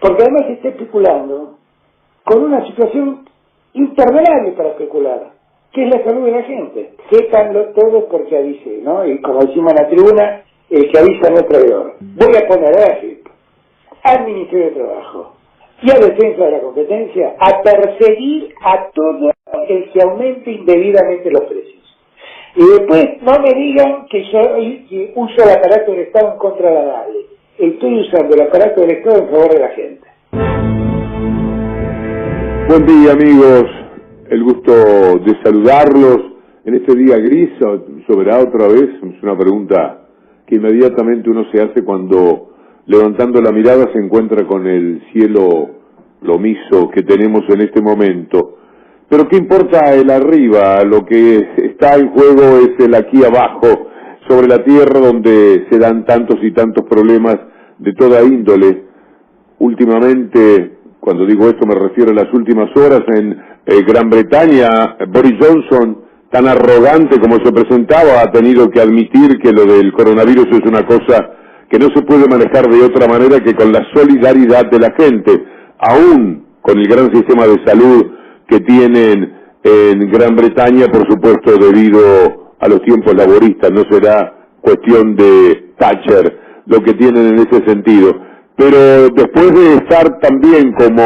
Porque además se está especulando con una situación interminable para especular, que es la salud de la gente. Sépanlo todos porque avisé, ¿no? Y como decimos en la tribuna, el que avisa no es traidor. Voy a poner a AFIP, al Ministerio de Trabajo y a Defensa de la Competencia a perseguir a todo el que aumente indebidamente los precios. Y después no me digan que yo uso el aparato del Estado en contra de nadie. Estoy usando el aparato del Estado en favor de la gente. Buen día, amigos. El gusto de saludarlos en este día gris. ¿Lloverá otra vez? Es una pregunta que inmediatamente uno se hace cuando, levantando la mirada, se encuentra con el cielo plomizo que tenemos en este momento. Pero ¿qué importa el arriba? Lo que está en juego es el aquí abajo, sobre la tierra, donde se dan tantos y tantos problemas de toda índole. Últimamente, cuando digo esto me refiero a las últimas horas, en Gran Bretaña, Boris Johnson, tan arrogante como se presentaba, ha tenido que admitir que lo del coronavirus es una cosa que no se puede manejar de otra manera que con la solidaridad de la gente, aún con el gran sistema de salud que tienen en Gran Bretaña, por supuesto debido a los tiempos laboristas. No será cuestión de Thatcher lo que tienen en ese sentido. Pero después de estar también como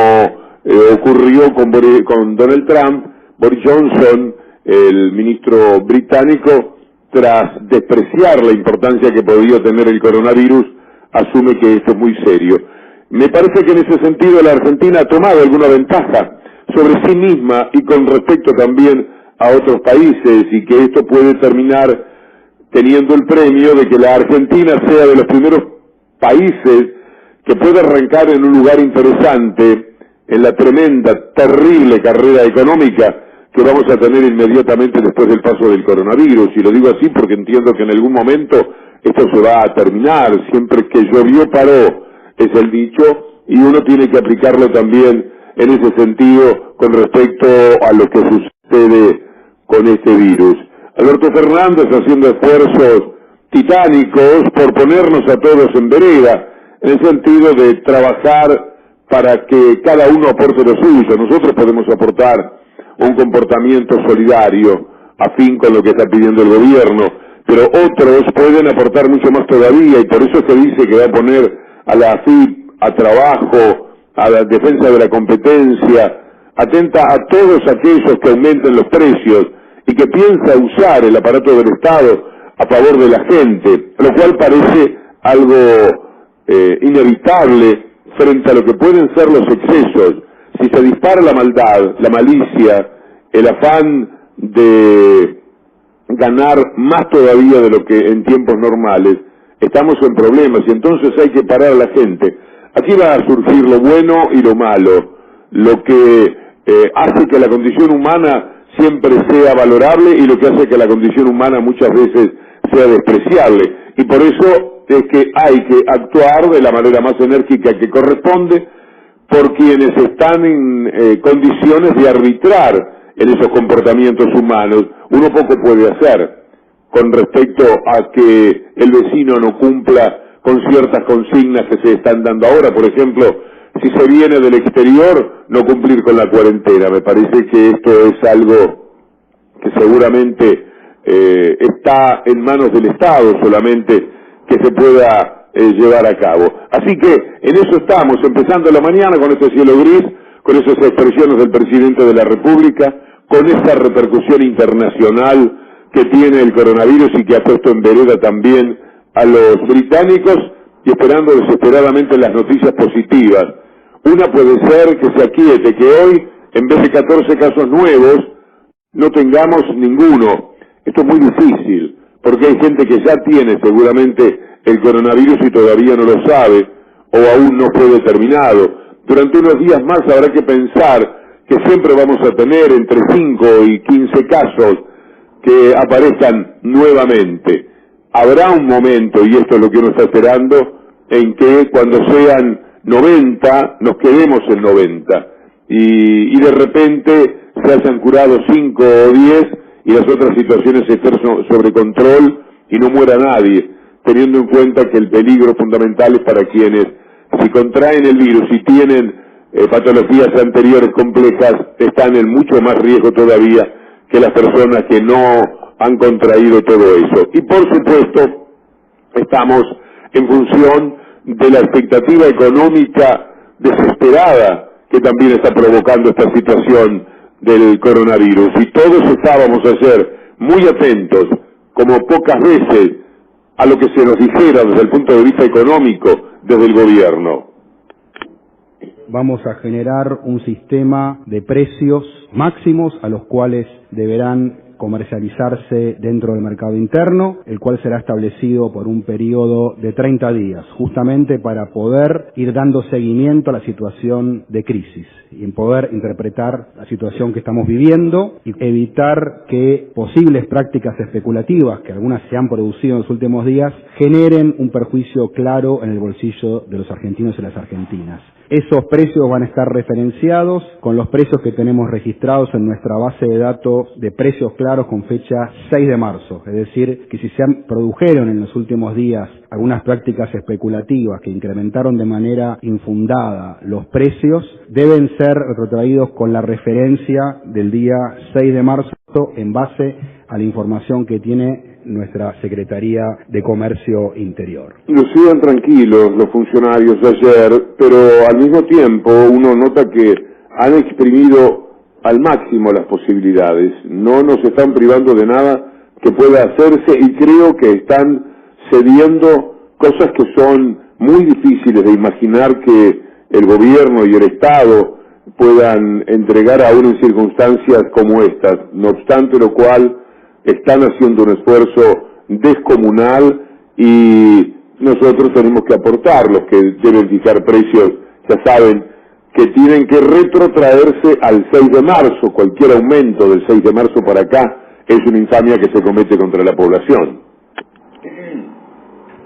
ocurrió con Donald Trump, Boris Johnson, el ministro británico, tras despreciar la importancia que podía tener el coronavirus, asume que esto es muy serio. Me parece que en ese sentido la Argentina ha tomado alguna ventaja sobre sí misma y con respecto también a otros países, y que esto puede terminar teniendo el premio de que la Argentina sea de los primeros países que puede arrancar en un lugar interesante en la tremenda, terrible carrera económica que vamos a tener inmediatamente después del paso del coronavirus. Y lo digo así porque entiendo que en algún momento esto se va a terminar. Siempre que llovió paró, es el dicho, y uno tiene que aplicarlo también en ese sentido con respecto a lo que sucede con este virus. Alberto Fernández haciendo esfuerzos titánicos por ponernos a todos en vereda, en el sentido de trabajar para que cada uno aporte lo suyo. Nosotros podemos aportar un comportamiento solidario, afín con lo que está pidiendo el gobierno, pero otros pueden aportar mucho más todavía, y por eso se dice que va a poner a la AFIP, a trabajo, a la defensa de la competencia, atenta a todos aquellos que aumenten los precios y que piensa usar el aparato del Estado a favor de la gente, lo cual parece algo inevitable frente a lo que pueden ser los excesos. Si se dispara la maldad, la malicia, el afán de ganar más todavía de lo que en tiempos normales, estamos en problemas, y entonces hay que parar a la gente. Aquí va a surgir lo bueno y lo malo, lo que hace que la condición humana siempre sea valorable y lo que hace que la condición humana muchas veces sea despreciable. Y por eso es que hay que actuar de la manera más enérgica que corresponde por quienes están en condiciones de arbitrar en esos comportamientos humanos. Uno poco puede hacer con respecto a que el vecino no cumpla con ciertas consignas que se están dando ahora. Por ejemplo, si se viene del exterior, no cumplir con la cuarentena. Me parece que esto es algo que seguramente está en manos del Estado solamente que se pueda llevar a cabo. Así que en eso estamos, empezando la mañana con este cielo gris, con esas expresiones del presidente de la República, con esa repercusión internacional que tiene el coronavirus y que ha puesto en vereda también a los británicos, y esperando desesperadamente las noticias positivas. Una puede ser que se aquiete, que hoy, en vez de 14 casos nuevos, no tengamos ninguno. Esto es muy difícil, porque hay gente que ya tiene seguramente el coronavirus y todavía no lo sabe, o aún no fue determinado. Durante unos días más habrá que pensar que siempre vamos a tener entre 5 y 15 casos que aparezcan nuevamente. Habrá un momento, y esto es lo que uno está esperando, en que cuando sean 90, nos quedemos en 90, y de repente se hayan curado 5 o 10, y las otras situaciones estén sobre control y no muera nadie, teniendo en cuenta que el peligro fundamental es para quienes si contraen el virus y tienen patologías anteriores complejas, están en mucho más riesgo todavía que las personas que no han contraído todo eso. Y por supuesto, estamos en función de la expectativa económica desesperada que también está provocando esta situación del coronavirus. Y todos estábamos ayer muy atentos, como pocas veces, a lo que se nos dijera desde el punto de vista económico desde el gobierno. Vamos a generar un sistema de precios máximos a los cuales deberán comercializarse dentro del mercado interno, el cual será establecido por un periodo de 30 días, justamente para poder ir dando seguimiento a la situación de crisis y poder interpretar la situación que estamos viviendo y evitar que posibles prácticas especulativas, que algunas se han producido en los últimos días, generen un perjuicio claro en el bolsillo de los argentinos y las argentinas. Esos precios van a estar referenciados con los precios que tenemos registrados en nuestra base de datos de precios claros con fecha 6 de marzo. Es decir, que si se produjeron en los últimos días algunas prácticas especulativas que incrementaron de manera infundada los precios, deben ser retrotraídos con la referencia del día 6 de marzo en base a la información que tiene nuestra Secretaría de Comercio Interior. Nos iban tranquilos los funcionarios de ayer, pero al mismo tiempo uno nota que han exprimido al máximo las posibilidades. No nos están privando de nada que pueda hacerse y creo que están cediendo cosas que son muy difíciles de imaginar que el gobierno y el Estado puedan entregar aún en circunstancias como estas. No obstante lo cual, están haciendo un esfuerzo descomunal y nosotros tenemos que aportar. Los que deben fijar precios ya saben que tienen que retrotraerse al 6 de marzo. Cualquier aumento del 6 de marzo para acá es una infamia que se comete contra la población.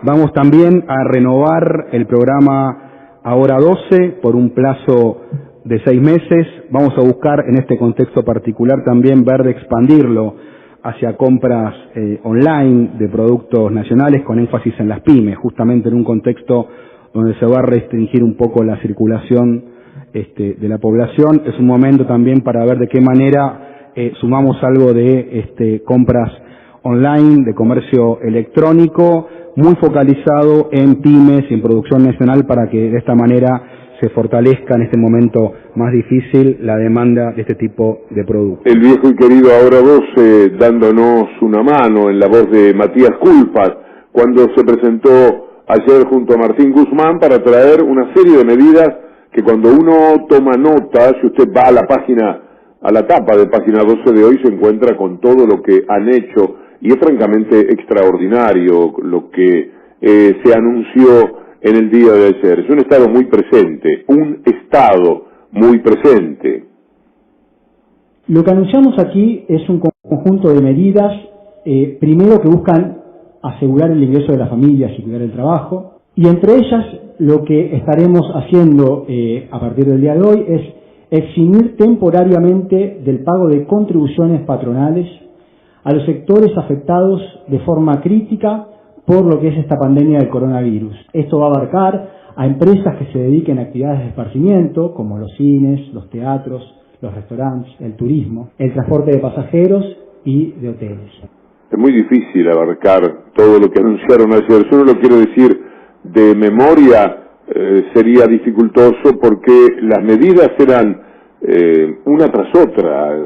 Vamos también a renovar el programa Ahora 12 por un plazo de 6 meses. Vamos a buscar en este contexto particular también ver de expandirlo hacia compras online de productos nacionales con énfasis en las pymes, justamente en un contexto donde se va a restringir un poco la circulación de la población. Es un momento también para ver de qué manera sumamos algo de compras online, de comercio electrónico, muy focalizado en pymes y en producción nacional para que de esta manera se fortalezca en este momento más difícil la demanda de este tipo de productos. El viejo y querido Ahora 12 dándonos una mano en la voz de Matías Culfas cuando se presentó ayer junto a Martín Guzmán para traer una serie de medidas que cuando uno toma nota, si usted va a la página, a la tapa de página 12 de hoy, se encuentra con todo lo que han hecho y es francamente extraordinario lo que se anunció en el día de ayer. Es un Estado muy presente, un Estado muy presente. Lo que anunciamos aquí es un conjunto de medidas, primero que buscan asegurar el ingreso de las familias y cuidar el trabajo, y entre ellas lo que estaremos haciendo a partir del día de hoy es eximir temporariamente del pago de contribuciones patronales a los sectores afectados de forma crítica por lo que es esta pandemia del coronavirus. Esto va a abarcar a empresas que se dediquen a actividades de esparcimiento, como los cines, los teatros, los restaurantes, el turismo, el transporte de pasajeros y de hoteles. Es muy difícil abarcar todo lo que anunciaron ayer. Solo lo quiero decir de memoria, sería dificultoso porque las medidas eran una tras otra.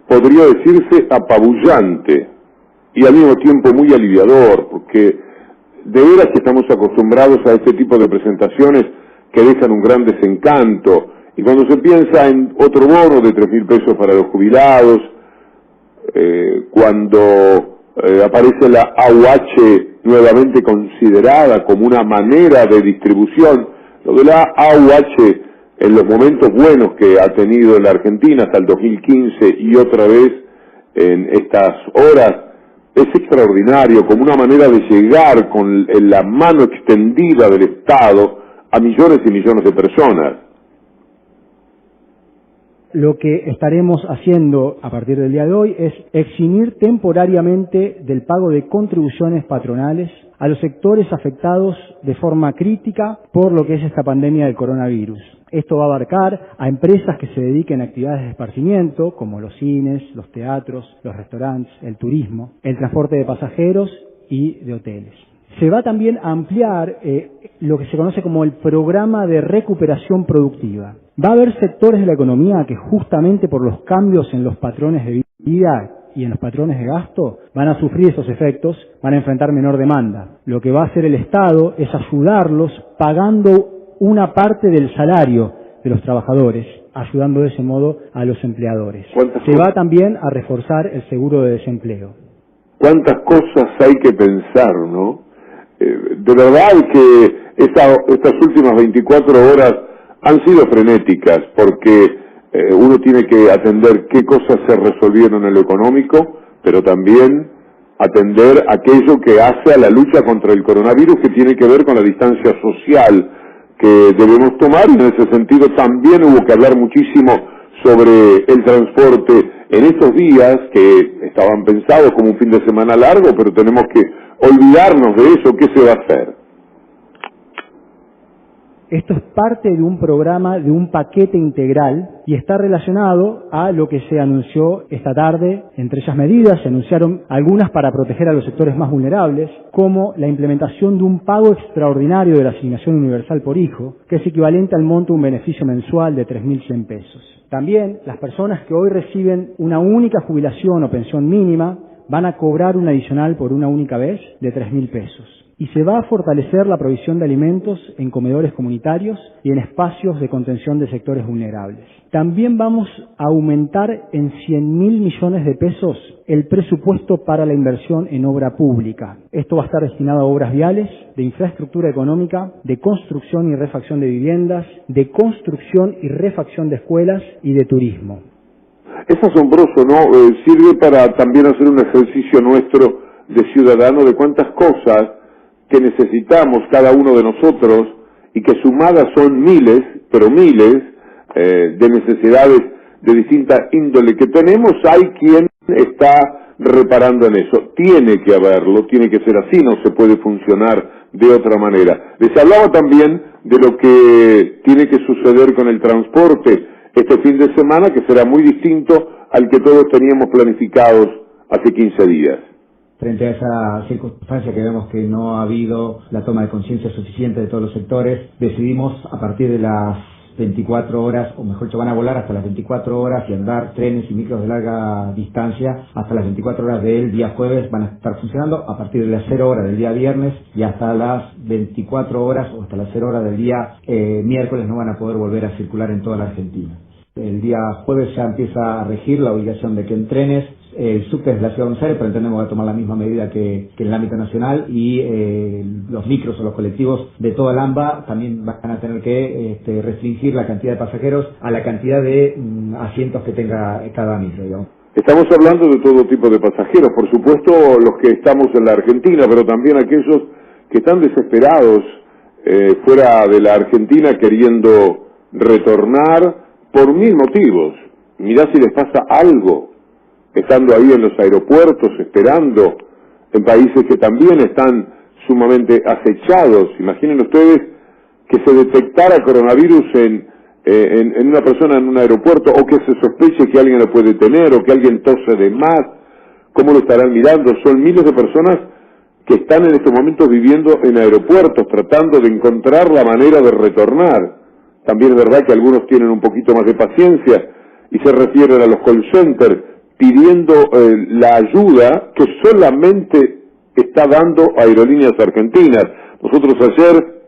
Podría decirse, apabullante y al mismo tiempo muy aliviador, porque de veras que estamos acostumbrados a este tipo de presentaciones que dejan un gran desencanto, y cuando se piensa en otro bono de 3.000 pesos para los jubilados, cuando aparece la AUH nuevamente considerada como una manera de distribución, lo de la AUH en los momentos buenos que ha tenido la Argentina hasta el 2015 y otra vez en estas horas, es extraordinario, como una manera de llegar con la mano extendida del Estado a millones y millones de personas. Lo que estaremos haciendo a partir del día de hoy es eximir temporariamente del pago de contribuciones patronales a los sectores afectados de forma crítica por lo que es esta pandemia del coronavirus. Esto va a abarcar a empresas que se dediquen a actividades de esparcimiento, como los cines, los teatros, los restaurantes, el turismo, el transporte de pasajeros y de hoteles. Se va también a ampliar lo que se conoce como el programa de recuperación productiva. Va a haber sectores de la economía que justamente por los cambios en los patrones de vida y en los patrones de gasto van a sufrir esos efectos, van a enfrentar menor demanda. Lo que va a hacer el Estado es ayudarlos pagando una parte del salario de los trabajadores, ayudando de ese modo a los empleadores. Se va también a reforzar el seguro de desempleo. ¿Cuántas cosas hay que pensar, no? De verdad que estas últimas 24 horas han sido frenéticas, porque uno tiene que atender qué cosas se resolvieron en lo económico, pero también atender aquello que hace a la lucha contra el coronavirus, que tiene que ver con la distancia social que debemos tomar, y en ese sentido también hubo que hablar muchísimo sobre el transporte en estos días que estaban pensados como un fin de semana largo, pero tenemos que olvidarnos de eso. ¿Qué se va a hacer? Esto es parte de un programa, de un paquete integral, y está relacionado a lo que se anunció esta tarde. Entre esas medidas se anunciaron algunas para proteger a los sectores más vulnerables, como la implementación de un pago extraordinario de la asignación universal por hijo, que es equivalente al monto de un beneficio mensual de 3.100 pesos. También las personas que hoy reciben una única jubilación o pensión mínima van a cobrar un adicional por una única vez de 3.000 pesos. Y se va a fortalecer la provisión de alimentos en comedores comunitarios y en espacios de contención de sectores vulnerables. También vamos a aumentar en 100.000 millones de pesos el presupuesto para la inversión en obra pública. Esto va a estar destinado a obras viales, de infraestructura económica, de construcción y refacción de viviendas, de construcción y refacción de escuelas y de turismo. Es asombroso, ¿no? Sirve para también hacer un ejercicio nuestro de ciudadano de cuántas cosas que necesitamos cada uno de nosotros, y que sumadas son miles, pero miles, de necesidades de distinta índole que tenemos. Hay quien está reparando en eso. Tiene que haberlo, tiene que ser así, no se puede funcionar de otra manera. Les hablaba también de lo que tiene que suceder con el transporte este fin de semana, que será muy distinto al que todos teníamos planificados hace 15 días. Frente a esa circunstancia que vemos que no ha habido la toma de conciencia suficiente de todos los sectores, decidimos a partir de las 24 horas, o mejor dicho, van a volar hasta las 24 horas y andar trenes y micros de larga distancia hasta las 24 horas del día jueves, van a estar funcionando a partir de las 0 horas del día viernes y hasta las 24 horas o hasta las 0 horas del día miércoles no van a poder volver a circular en toda la Argentina. El día jueves ya empieza a regir la obligación de que en trenes el subte es la ciudad de Buenos Aires, pero entendemos que va a tomar la misma medida que en el ámbito nacional, y los micros o los colectivos de toda el AMBA también van a tener que restringir la cantidad de pasajeros a la cantidad de asientos que tenga cada micro, digamos. Estamos hablando de todo tipo de pasajeros, por supuesto los que estamos en la Argentina, pero también aquellos que están desesperados fuera de la Argentina, queriendo retornar por 1000 motivos. Mirá si les pasa algo estando ahí en los aeropuertos, esperando, en países que también están sumamente acechados. Imaginen ustedes que se detectara coronavirus en una persona en un aeropuerto, o que se sospeche que alguien lo puede tener, o que alguien tose de más. ¿Cómo lo estarán mirando? Son miles de personas que están en estos momentos viviendo en aeropuertos, tratando de encontrar la manera de retornar. También es verdad que algunos tienen un poquito más de paciencia y se refieren a los call centers pidiendo la ayuda que solamente está dando Aerolíneas Argentinas. Nosotros ayer,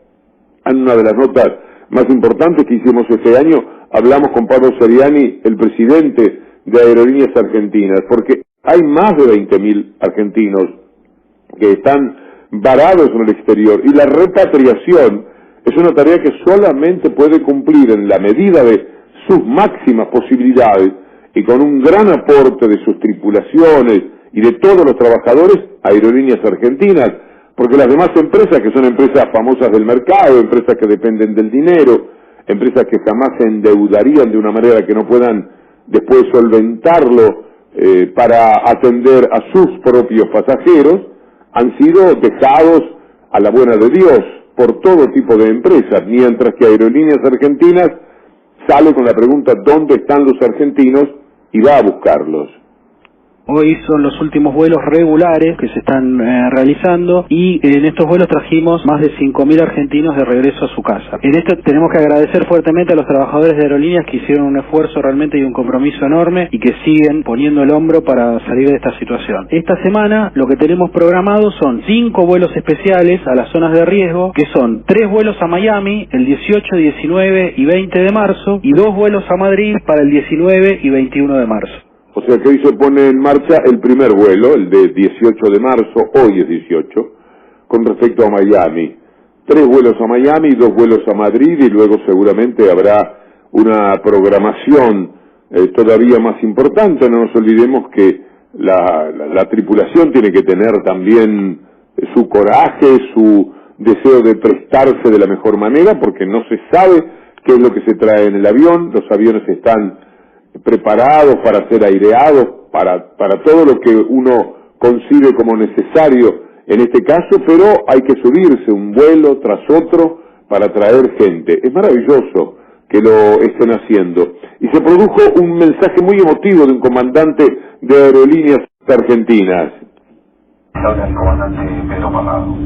en una de las notas más importantes que hicimos este año, hablamos con Pablo Seriani, el presidente de Aerolíneas Argentinas, porque hay más de 20.000 argentinos que están varados en el exterior, y la repatriación es una tarea que solamente puede cumplir en la medida de sus máximas posibilidades y con un gran aporte de sus tripulaciones y de todos los trabajadores, Aerolíneas Argentinas, porque las demás empresas, que son empresas famosas del mercado, empresas que dependen del dinero, empresas que jamás se endeudarían de una manera que no puedan después solventarlo para atender a sus propios pasajeros, han sido dejados a la buena de Dios por todo tipo de empresas, mientras que Aerolíneas Argentinas sale con la pregunta ¿dónde están los argentinos? Y va a buscarlos. Hoy son los últimos vuelos regulares que se están realizando y en estos vuelos trajimos más de 5.000 argentinos de regreso a su casa. En esto tenemos que agradecer fuertemente a los trabajadores de aerolíneas que hicieron un esfuerzo realmente y un compromiso enorme y que siguen poniendo el hombro para salir de esta situación. Esta semana lo que tenemos programado son 5 vuelos especiales a las zonas de riesgo, que son 3 vuelos a Miami el 18, 19 y 20 de marzo y 2 vuelos a Madrid para el 19 y 21 de marzo. O sea que hoy se pone en marcha el primer vuelo, el de 18 de marzo, hoy es 18, con respecto a Miami. 3 vuelos a Miami, 2 vuelos a Madrid y luego seguramente habrá una programación todavía más importante. No nos olvidemos que la tripulación tiene que tener también su coraje, su deseo de prestarse de la mejor manera, porque no se sabe qué es lo que se trae en el avión. Los aviones están preparados para ser aireados, para todo lo que uno concibe como necesario en este caso, pero hay que subirse un vuelo tras otro para traer gente. Es maravilloso que lo estén haciendo. Y se produjo un mensaje muy emotivo de un comandante de Aerolíneas Argentinas. Habla el comandante Pedro Pagado.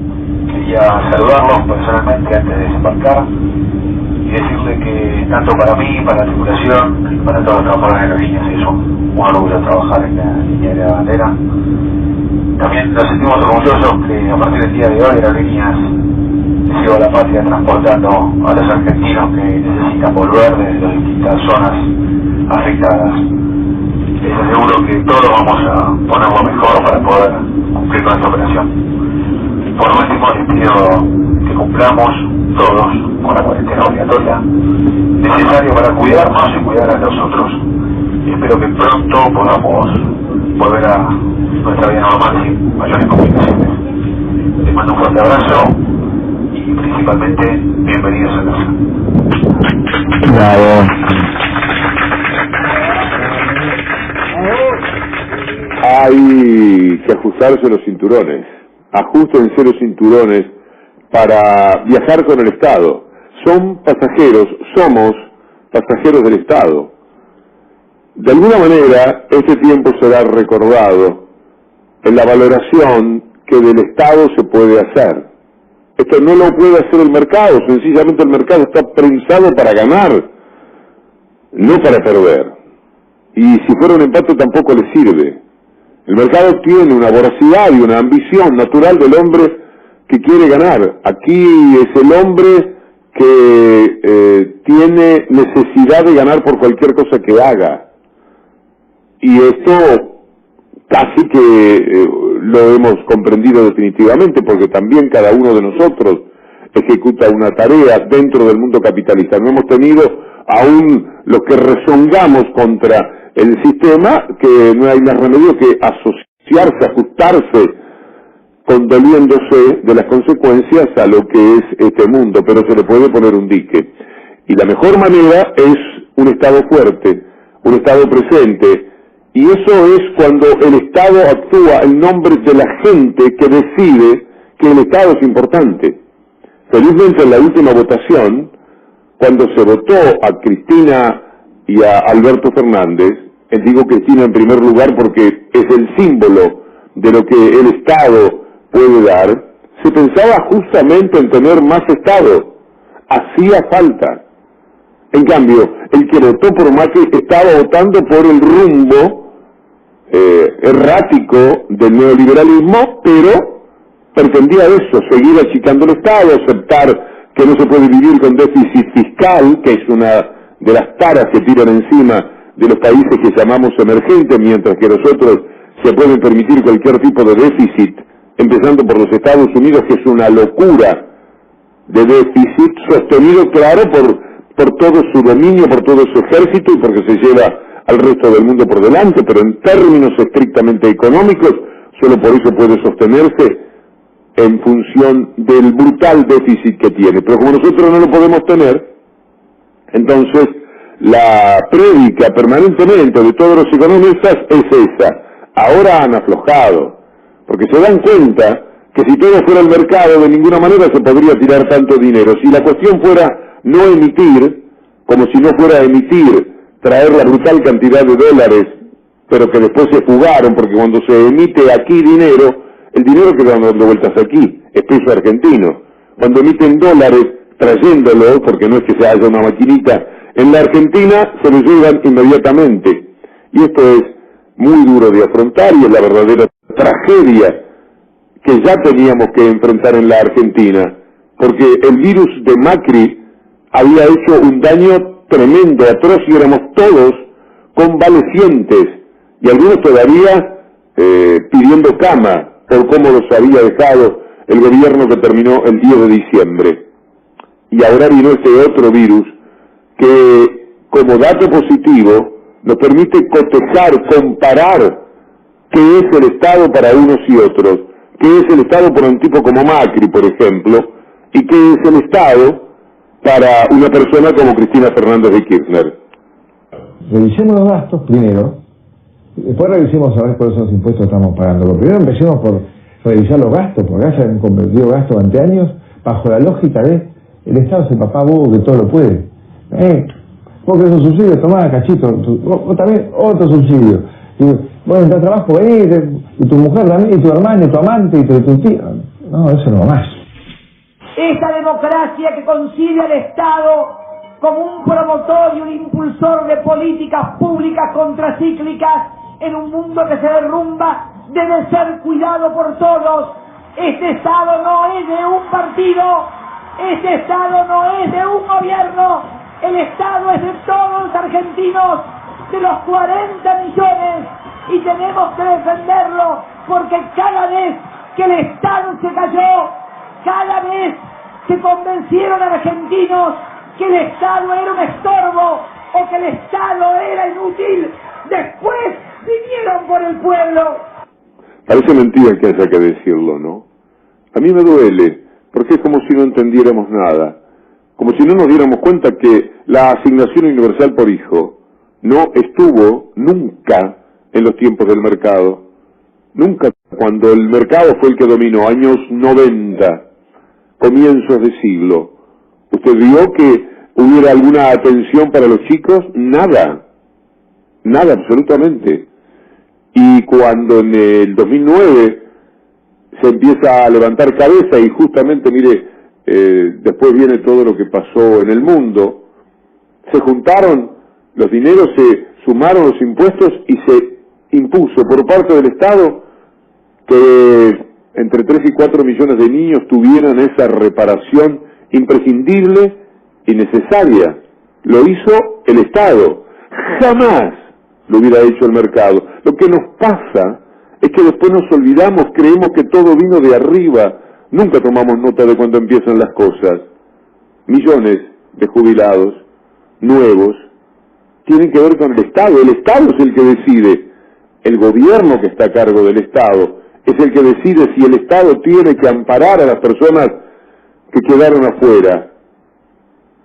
Quería saludarlos personalmente antes de desembarcar y decirle que tanto para mí, para la tripulación y para todos los trabajadores de aerolíneas es un orgullo trabajar en la línea de la bandera. También nos sentimos orgullosos que a partir del día de hoy Aerolíneas siga a la patria transportando a los argentinos que necesitan volver desde las distintas zonas afectadas. Les aseguro que todos vamos a poner lo mejor para poder cumplir con esta operación. Por último, les pido que cumplamos todos con la cuarentena obligatoria necesaria para cuidarnos y cuidar a los otros. Y espero que pronto podamos volver a nuestra vida normal sin mayores complicaciones. Les mando un fuerte abrazo y principalmente bienvenidos a casa. Bravo. Hay que ajustarse los cinturones. Ajústense los cinturones para viajar con el Estado. Son pasajeros, somos pasajeros del Estado. De alguna manera, este tiempo será recordado en la valoración que del Estado se puede hacer. Esto no lo puede hacer el mercado, sencillamente el mercado está pensado para ganar, no para perder. Y si fuera un empate tampoco le sirve. El mercado tiene una voracidad y una ambición natural del hombre que quiere ganar. Aquí es el hombre que tiene necesidad de ganar por cualquier cosa que haga. Y esto casi que lo hemos comprendido definitivamente, porque también cada uno de nosotros ejecuta una tarea dentro del mundo capitalista. No hemos tenido aún los que rezongamos contra el sistema, que no hay más remedio que asociarse, ajustarse, condoliéndose de las consecuencias a lo que es este mundo, pero se le puede poner un dique. Y la mejor manera es un Estado fuerte, un Estado presente, y eso es cuando el Estado actúa en nombre de la gente que decide que el Estado es importante. Felizmente en la última votación, cuando se votó a Cristina y a Alberto Fernández, digo Cristina en primer lugar porque es el símbolo de lo que el Estado puede dar, se pensaba justamente en tener más Estado. Hacía falta. En cambio, el que votó por Macri estaba votando por el rumbo errático del neoliberalismo, pero pretendía eso, seguir achicando el Estado, aceptar que no se puede vivir con déficit fiscal, que es una de las taras que tiran encima de los países que llamamos emergentes, mientras que los otros se pueden permitir cualquier tipo de déficit, empezando por los Estados Unidos, que es una locura de déficit, sostenido, claro, por todo su dominio, por todo su ejército y porque se lleva al resto del mundo por delante, pero en términos estrictamente económicos, solo por eso puede sostenerse en función del brutal déficit que tiene. Pero como nosotros no lo podemos tener, entonces la prédica permanentemente de todos los economistas es esa. Ahora han aflojado, porque se dan cuenta que si todo fuera el mercado, de ninguna manera se podría tirar tanto dinero. Si la cuestión fuera no emitir, como si no fuera emitir, traer la brutal cantidad de dólares, pero que después se fugaron, porque cuando se emite aquí dinero, el dinero queda dando vueltas aquí, es peso argentino. Cuando emiten dólares, trayéndolo, porque no es que se haya una maquinita, en la Argentina se lo llevan inmediatamente. Y esto es muy duro de afrontar y es la verdadera tragedia que ya teníamos que enfrentar en la Argentina, porque el virus de Macri había hecho un daño tremendo, atroz, y éramos todos convalecientes, y algunos todavía pidiendo cama por cómo los había dejado el gobierno que terminó el 10 de diciembre. Y ahora vino este otro virus que, como dato positivo, nos permite cotejar, comparar qué es el Estado para unos y otros, qué es el Estado para un tipo como Macri, por ejemplo, y qué es el Estado para una persona como Cristina Fernández de Kirchner. Revisemos los gastos primero, después revisemos a ver cuáles son los impuestos que estamos pagando. Pero primero empecemos por revisar los gastos, porque acá se han convertido gastos durante años bajo la lógica de el Estado es el papá bobo que todo lo puede. Vos querés un subsidio, tomá, cachito, vos también otro subsidio. Y vos entras a trabajo, venís, y tu mujer también, y tu hermana, y tu amante, y tu tío. No, eso no va más. Esa democracia que concibe al Estado como un promotor y un impulsor de políticas públicas contracíclicas en un mundo que se derrumba, debe ser cuidado por todos. Este Estado no es de un partido, este Estado no es de un gobierno, el Estado es de todos los argentinos, de los 40 millones, y tenemos que defenderlo, porque cada vez que el Estado se cayó, cada vez se convencieron argentinos que el Estado era un estorbo o que el Estado era inútil, después vinieron por el pueblo. Parece mentira que haya que decirlo, ¿no? A mí me duele, porque es como si no entendiéramos nada, como si no nos diéramos cuenta que la asignación universal por hijo no estuvo nunca en los tiempos del mercado, nunca, cuando el mercado fue el que dominó, años 90, comienzos de siglo. ¿Usted vio que hubiera alguna atención para los chicos? Nada, nada absolutamente. Y cuando en el 2009 se empieza a levantar cabeza y justamente, mire, después viene todo lo que pasó en el mundo, se juntaron los dineros, se sumaron los impuestos y se impuso por parte del Estado que entre 3 y 4 millones de niños tuvieran esa reparación imprescindible y necesaria. Lo hizo el Estado, jamás lo hubiera hecho el mercado. Lo que nos pasa es que después nos olvidamos, creemos que todo vino de arriba, nunca tomamos nota de cuando empiezan las cosas. Millones de jubilados nuevos tienen que ver con el Estado es el que decide, el gobierno que está a cargo del Estado es el que decide si el Estado tiene que amparar a las personas que quedaron afuera,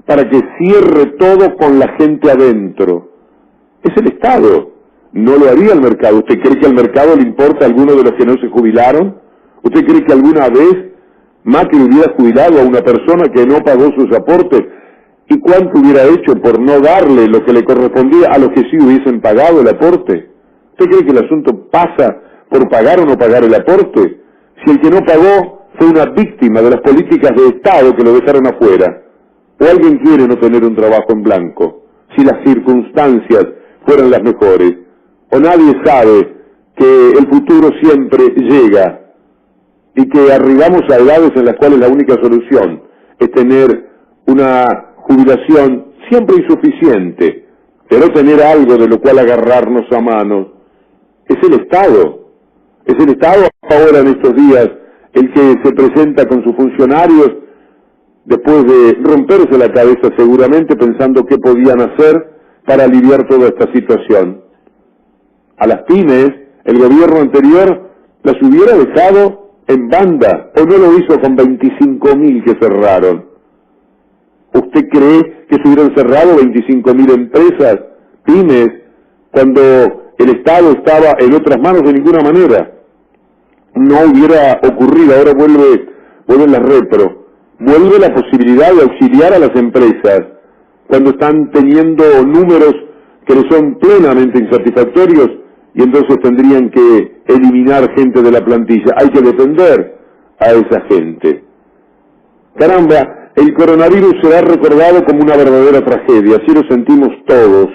para que cierre todo con la gente adentro. Es el Estado, no lo haría el mercado. ¿Usted cree que al mercado le importa a alguno de los que no se jubilaron? ¿Usted cree que alguna vez Macri hubiera jubilado a una persona que no pagó sus aportes? ¿Y cuánto hubiera hecho por no darle lo que le correspondía a los que sí hubiesen pagado el aporte? ¿Usted cree que el asunto pasa por pagar o no pagar el aporte? Si el que no pagó fue una víctima de las políticas de Estado que lo dejaron afuera, o alguien quiere no tener un trabajo en blanco, si las circunstancias fueran las mejores, o nadie sabe que el futuro siempre llega y que arribamos a edades en las cuales la única solución es tener una jubilación siempre insuficiente, pero tener algo de lo cual agarrarnos a manos. Es el Estado ahora en estos días el que se presenta con sus funcionarios después de romperse la cabeza seguramente pensando qué podían hacer para aliviar toda esta situación. A las pymes, el gobierno anterior las hubiera dejado en banda, o no lo hizo con 25.000 que cerraron. ¿Usted cree que se hubieran cerrado 25.000 empresas, pymes, cuando el Estado estaba en otras manos? De ninguna manera. no hubiera ocurrido. Ahora vuelve la repro, vuelve la posibilidad de auxiliar a las empresas cuando están teniendo números que les son plenamente insatisfactorios y entonces tendrían que eliminar gente de la plantilla. Hay que defender a esa gente. Caramba, el coronavirus será recordado como una verdadera tragedia, así lo sentimos todos,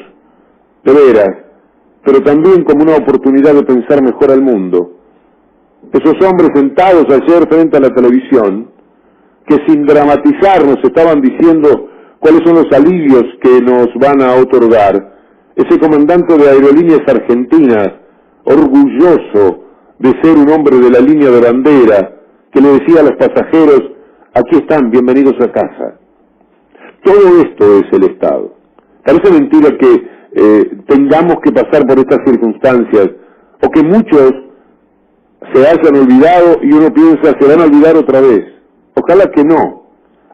de veras, pero también como una oportunidad de pensar mejor al mundo. Esos hombres sentados ayer frente a la televisión, que sin dramatizar nos estaban diciendo cuáles son los alivios que nos van a otorgar. Ese comandante de Aerolíneas Argentinas, orgulloso de ser un hombre de la línea de bandera, que le decía a los pasajeros, aquí están, bienvenidos a casa. Todo esto es el Estado. Parece mentira que tengamos que pasar por estas circunstancias, o que muchos se hayan olvidado y uno piensa, se van a olvidar otra vez. Ojalá que no.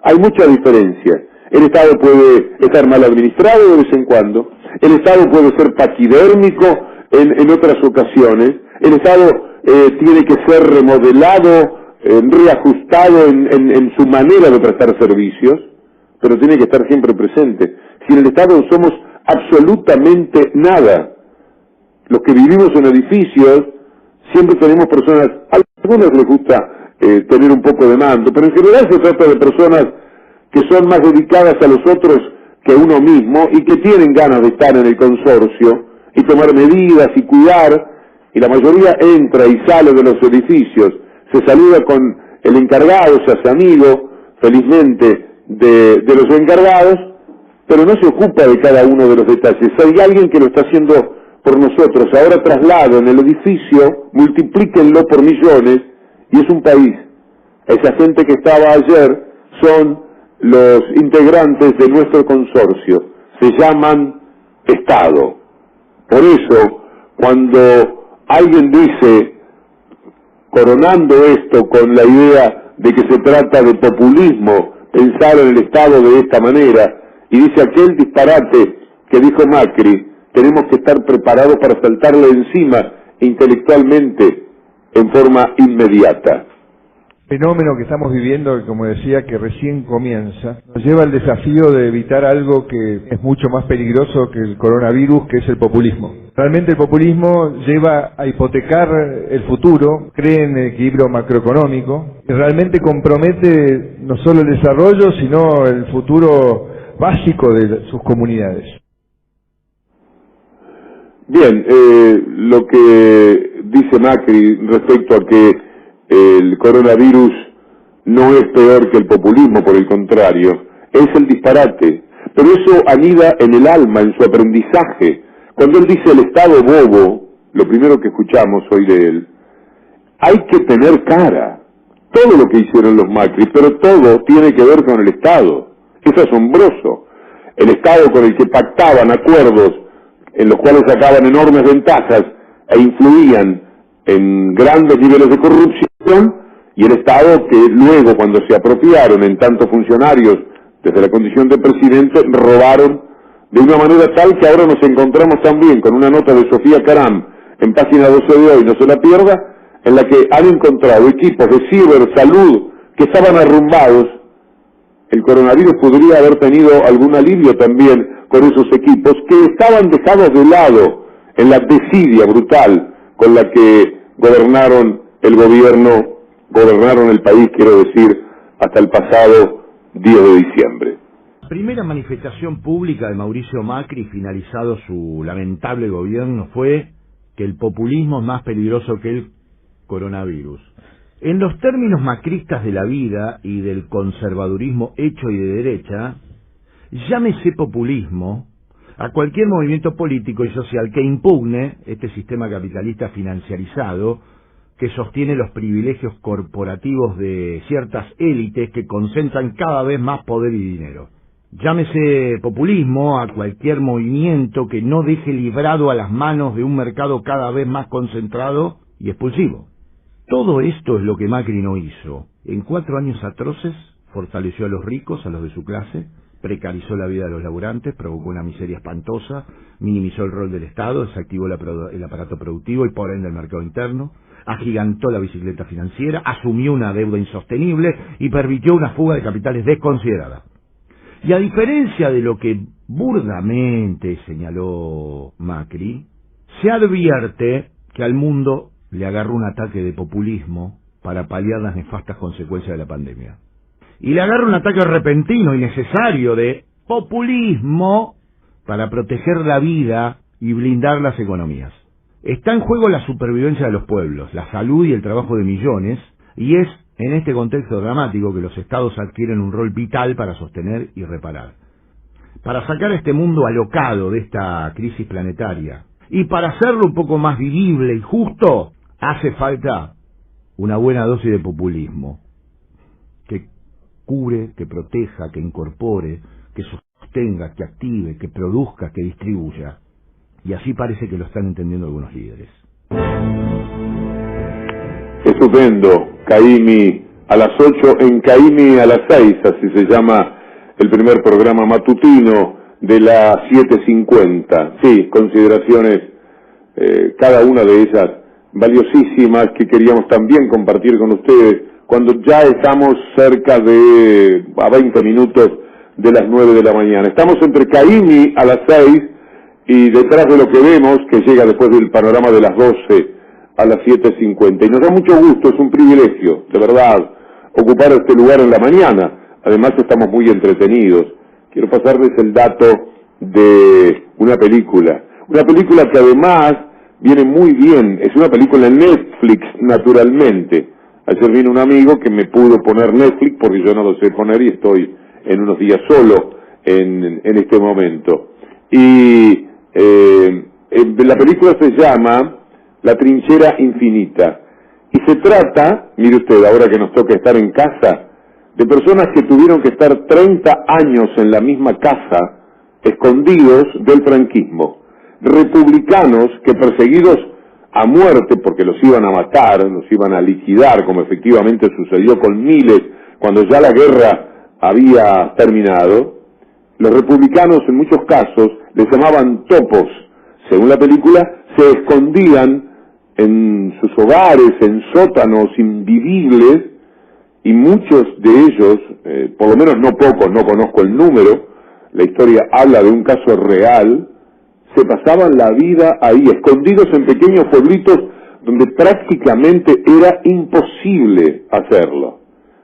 Hay mucha diferencia. El Estado puede estar mal administrado de vez en cuando, el Estado puede ser paquidérmico en otras ocasiones, el Estado tiene que ser remodelado, reajustado en su manera de prestar servicios, pero tiene que estar siempre presente. Sin el Estado somos absolutamente nada. Los que vivimos en edificios, siempre tenemos personas, a algunos les gusta tener un poco de mando, pero en general se trata de personas que son más dedicadas a los otros que uno mismo y que tienen ganas de estar en el consorcio y tomar medidas y cuidar, y la mayoría entra y sale de los edificios, se saluda con el encargado, se hace amigo, felizmente, de los encargados, pero no se ocupa de cada uno de los detalles. Hay alguien que lo está haciendo por nosotros. Ahora traslado en el edificio, multiplíquenlo por millones, y es un país. Esa gente que estaba ayer son los integrantes de nuestro consorcio. Se llaman Estado. Por eso, cuando alguien dice, coronando esto con la idea de que se trata de populismo, pensar en el Estado de esta manera, y dice aquel disparate que dijo Macri, tenemos que estar preparados para saltarle encima intelectualmente en forma inmediata. El fenómeno que estamos viviendo, como decía, que recién comienza, nos lleva al desafío de evitar algo que es mucho más peligroso que el coronavirus, que es el populismo. Realmente el populismo lleva a hipotecar el futuro, cree en el equilibrio macroeconómico, y realmente compromete no solo el desarrollo, sino el futuro básico de sus comunidades. Bien, lo que dice Macri respecto a que el coronavirus no es peor que el populismo, por el contrario, es el disparate, pero eso anida en el alma, en su aprendizaje. Cuando él dice el Estado bobo, lo primero que escuchamos hoy de él, hay que tener cara. Todo lo que hicieron los Macri, pero todo tiene que ver con el Estado. Es asombroso. El Estado con el que pactaban acuerdos en los cuales sacaban enormes ventajas e influían en grandes niveles de corrupción, y el Estado que luego, cuando se apropiaron en tantos funcionarios desde la condición de presidente, robaron de una manera tal que ahora nos encontramos también con una nota de Sofía Caram en página 12 de hoy, no se la pierda, en la que han encontrado equipos de cibersalud que estaban arrumbados. El coronavirus podría haber tenido algún alivio también con esos equipos que estaban dejados de lado en la desidia brutal con la que gobernaron el gobierno, gobernaron el país, quiero decir, hasta el pasado 10 de diciembre. La primera manifestación pública de Mauricio Macri, finalizado su lamentable gobierno, fue que el populismo es más peligroso que el coronavirus. En los términos macristas de la vida y del conservadurismo hecho y de derecha, llámese populismo a cualquier movimiento político y social que impugne este sistema capitalista financiarizado que sostiene los privilegios corporativos de ciertas élites que concentran cada vez más poder y dinero. Llámese populismo a cualquier movimiento que no deje librado a las manos de un mercado cada vez más concentrado y expulsivo. Todo esto es lo que Macri no hizo. En 4 años atroces fortaleció a los ricos, a los de su clase, precarizó la vida de los laburantes, provocó una miseria espantosa, minimizó el rol del Estado, desactivó el aparato productivo y por ende el mercado interno, agigantó la bicicleta financiera, asumió una deuda insostenible y permitió una fuga de capitales desconsiderada. Y a diferencia de lo que burdamente señaló Macri, se advierte que al mundo le agarró un ataque de populismo para paliar las nefastas consecuencias de la pandemia. Y le agarra un ataque repentino y necesario de populismo para proteger la vida y blindar las economías. Está en juego la supervivencia de los pueblos, la salud y el trabajo de millones, y es en este contexto dramático que los estados adquieren un rol vital para sostener y reparar. Para sacar a este mundo alocado de esta crisis planetaria, y para hacerlo un poco más vivible y justo, hace falta una buena dosis de populismo, que cure, que proteja, que incorpore, que sostenga, que active, que produzca, que distribuya. Y así parece que lo están entendiendo algunos líderes. Estupendo. Caimi a las 8, en Caimi a las 6, así se llama el primer programa matutino de las 7:50. Sí, consideraciones, cada una de ellas valiosísimas, que queríamos también compartir con ustedes cuando ya estamos cerca de a 20 minutos de las 9 de la mañana. Estamos entre Caimi a las 6 y detrás de lo que vemos, que llega después del panorama de las 12 a las 7:50. Y nos da mucho gusto, es un privilegio, de verdad, ocupar este lugar en la mañana. Además estamos muy entretenidos. Quiero pasarles el dato de una película que además viene muy bien, es una película en Netflix, naturalmente. Ayer vino un amigo que me pudo poner Netflix porque yo no lo sé poner y estoy en unos días solo en este momento. Y la película se llama La Trinchera Infinita. Y se trata, mire usted, ahora que nos toca estar en casa, de personas que tuvieron que estar 30 años en la misma casa, escondidos del franquismo. Republicanos que, perseguidos a muerte porque los iban a matar, los iban a liquidar, como efectivamente sucedió con miles cuando ya la guerra había terminado, los republicanos en muchos casos les llamaban topos. Según la película, se escondían en sus hogares, en sótanos invivibles, y muchos de ellos, por lo menos no pocos, no conozco el número, la historia habla de un caso real, se pasaban la vida ahí, escondidos en pequeños pueblitos donde prácticamente era imposible hacerlo.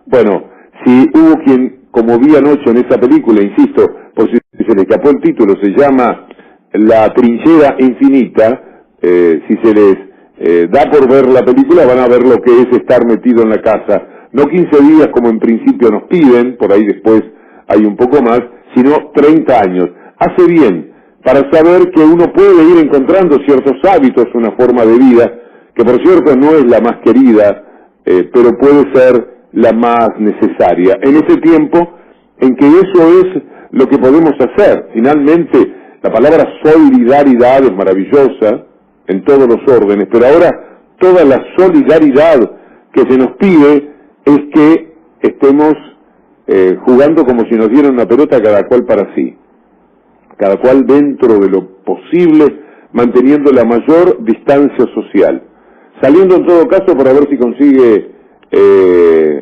Bueno, si hubo quien, como vi anoche en esa película, insisto, por si se le escapó el título, se llama La Trinchera Infinita, si se les da por ver la película, van a ver lo que es estar metido en la casa. No 15 días como en principio nos piden, por ahí después hay un poco más, sino 30 años. Hace bien para saber que uno puede ir encontrando ciertos hábitos, una forma de vida, que por cierto no es la más querida, pero puede ser la más necesaria. En ese tiempo en que eso es lo que podemos hacer. Finalmente, la palabra solidaridad es maravillosa en todos los órdenes, pero ahora toda la solidaridad que se nos pide es que estemos jugando como si nos dieran una pelota cada cual para sí, cada cual dentro de lo posible, manteniendo la mayor distancia social, saliendo en todo caso para ver si consigue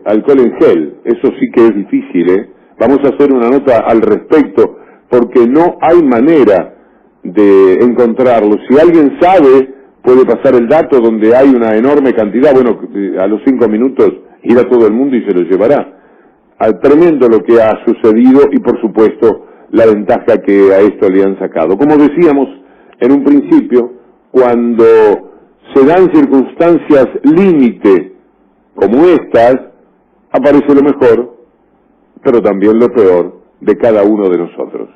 alcohol en gel. Eso sí que es difícil, Vamos a hacer una nota al respecto, porque no hay manera de encontrarlo. Si alguien sabe, puede pasar el dato donde hay una enorme cantidad, bueno, a los 5 minutos irá todo el mundo y se lo llevará. Tremendo lo que ha sucedido y por supuesto la ventaja que a esto le han sacado. Como decíamos en un principio, cuando se dan circunstancias límite como estas, aparece lo mejor, pero también lo peor de cada uno de nosotros.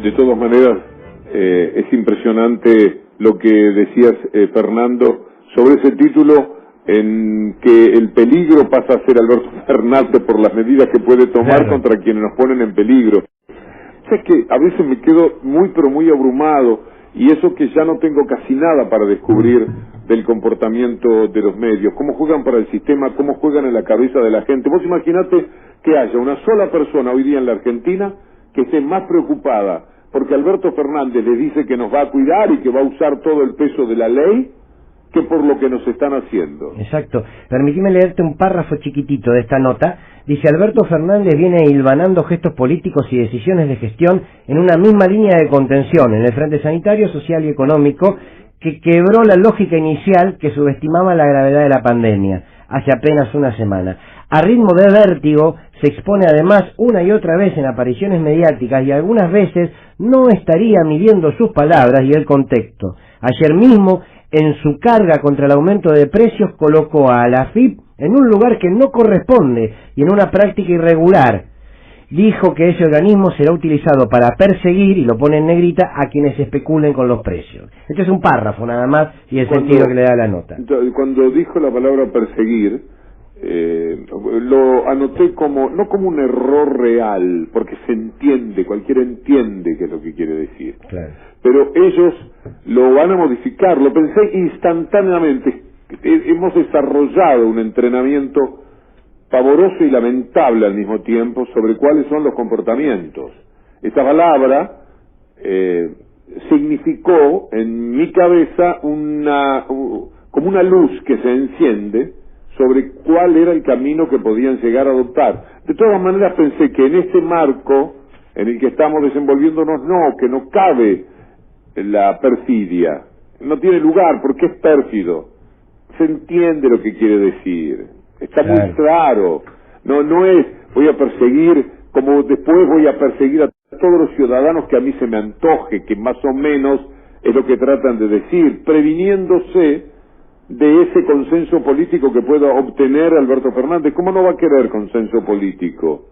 De todas maneras, es impresionante lo que decías, Fernando, sobre ese título en que el peligro pasa a ser Alberto Fernández por las medidas que puede tomar contra quienes nos ponen en peligro. O sea, es que a veces me quedo muy pero muy abrumado, y eso que ya no tengo casi nada para descubrir del comportamiento de los medios, cómo juegan para el sistema, cómo juegan en la cabeza de la gente. Vos imaginate que haya una sola persona hoy día en la Argentina que esté más preocupada porque Alberto Fernández les dice que nos va a cuidar y que va a usar todo el peso de la ley, que por lo que nos están haciendo. Exacto. Permitime leerte un párrafo chiquitito de esta nota. Dice: Alberto Fernández viene hilvanando gestos políticos y decisiones de gestión en una misma línea de contención en el frente sanitario, social y económico, que quebró la lógica inicial que subestimaba la gravedad de la pandemia hace apenas una semana. A ritmo de vértigo se expone además una y otra vez en apariciones mediáticas y algunas veces no estaría midiendo sus palabras y el contexto. Ayer mismo, en su carga contra el aumento de precios, colocó a la AFIP en un lugar que no corresponde y en una práctica irregular. Dijo que ese organismo será utilizado para perseguir, y lo pone en negrita, a quienes especulen con los precios. Este es un párrafo nada más y el sentido que le da la nota. Cuando dijo la palabra perseguir, lo anoté como, no como un error real, porque se entiende, cualquiera entiende qué es lo que quiere decir. Claro. Pero ellos lo van a modificar, lo pensé instantáneamente. Hemos desarrollado un entrenamiento pavoroso y lamentable al mismo tiempo sobre cuáles son los comportamientos. Esta palabra significó en mi cabeza como una luz que se enciende sobre cuál era el camino que podían llegar a adoptar. De todas maneras pensé que en este marco en el que estamos desenvolviéndonos, que no cabe la perfidia, no tiene lugar porque es pérfido. Se entiende lo que quiere decir, está muy claro. No es voy a perseguir como después voy a perseguir a todos los ciudadanos que a mí se me antoje, que más o menos es lo que tratan de decir, previniéndose de ese consenso político que pueda obtener Alberto Fernández. ¿Cómo no va a querer consenso político?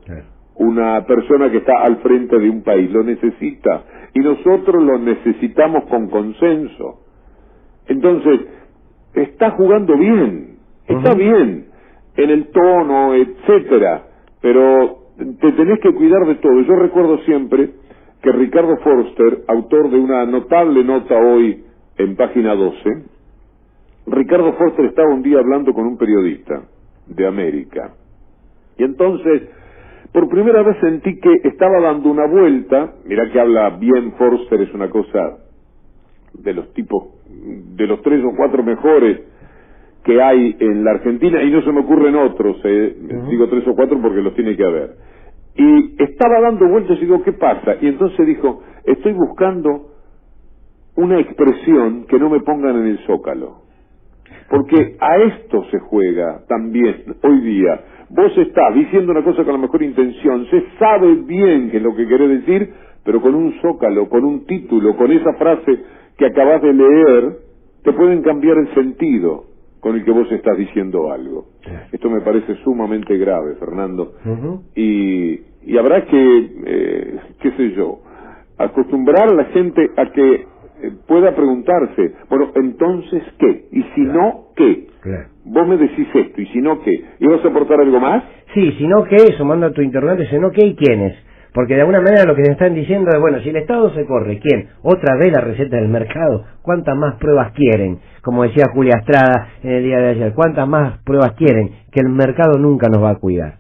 Una persona que está al frente de un país lo necesita, y nosotros lo necesitamos con consenso. Entonces, está jugando bien, está bien en el tono, etcétera, pero te tenés que cuidar de todo. Yo recuerdo siempre que Ricardo Forster, autor de una notable nota hoy en Página 12, Ricardo Forster estaba un día hablando con un periodista de América, y entonces por primera vez sentí que estaba dando una vuelta. Mirá que habla bien Forster, es una cosa de los tipos, de los 3 o 4 mejores que hay en la Argentina, y no se me ocurren otros, digo 3 o 4 porque los tiene que haber. Y estaba dando vueltas y digo, ¿qué pasa? Y entonces dijo, estoy buscando una expresión que no me pongan en el Zócalo, porque a esto se juega también hoy día. Vos estás diciendo una cosa con la mejor intención, se sabe bien qué es lo que querés decir, pero con un zócalo, con un título, con esa frase que acabás de leer, te pueden cambiar el sentido con el que vos estás diciendo algo. Esto me parece sumamente grave, Fernando. Y habrá que, qué sé yo, acostumbrar a la gente a que pueda preguntarse, bueno, entonces, ¿qué? Y si no, ¿qué? Vos me decís esto, y si no, ¿qué? ¿Y vas a aportar algo más? Sí, si no, ¿qué? Sumando a tu interrogante, si no, ¿qué y quiénes? Porque de alguna manera lo que te están diciendo es, bueno, si el Estado se corre, ¿quién? Otra vez la receta del mercado. ¿Cuántas más pruebas quieren? Como decía Julia Estrada en el día de ayer, ¿cuántas más pruebas quieren? Que el mercado nunca nos va a cuidar.